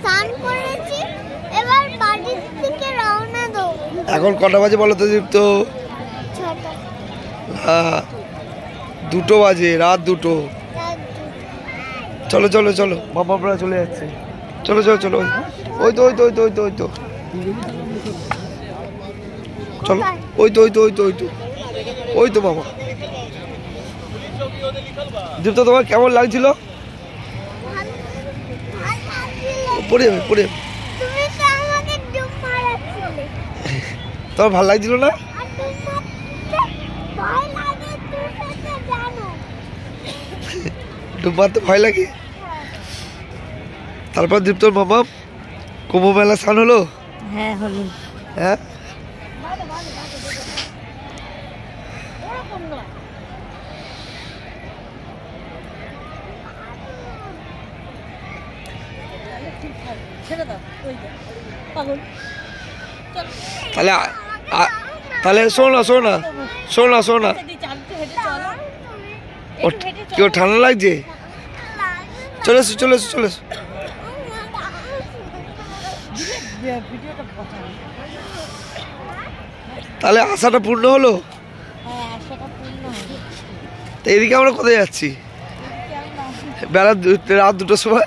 স্নান করেছি, এবার বাড়ি থেকে রওনা দেব। এখন কটা বাজে বলো তো দীপ্ত? 6টা। হ্যাঁ 2টো বাজে, রাত 2টো। চলো চলো চলো, বাবা চলে যাচ্ছে। চলো চলো চলো, ওই তো ওই তো ওই তো ওই তো ওই তো চলো, ওই তো ওই তো ওই তো ওই তো ওই তো বাবা। দীপ্ত তোমার কেমন লাগছিল? পড়ে যাবে পড়ে যাবে। তুমি তো আমাকে ডুব মারাচ্ছিলে। তোমার ভালো লাগছিল না? আর তোমার ভয় লাগে, তুমি তো জানো। ডুব মারতে ভয় লাগে। তারপর দীপ্তর মামা কুম্ভ মেলা স্নান হলো? হ্যাঁ হলো। হ্যাঁ তাহলে তাহলে শোনো শোনো শোনো শোনো, কেউ ঠান্ডা লাগছে? চলে এসো চলে এসো চলে এসো। তাহলে আশাটা পূর্ণ হলো? তো এদিকে আমরা কোথায় যাচ্ছি? বেলা রাত 2টোর সময়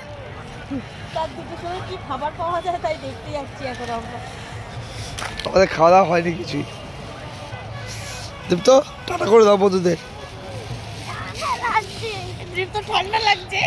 কি খাবার পাওয়া যায় তাই দেখতে যাচ্ছি এখন আমরা। আমাদের খাওয়া দাওয়া হয়নি কিছুই। দীপ্ত টাটা করে দাও বন্ধুদের। ঠান্ডা লাগছে।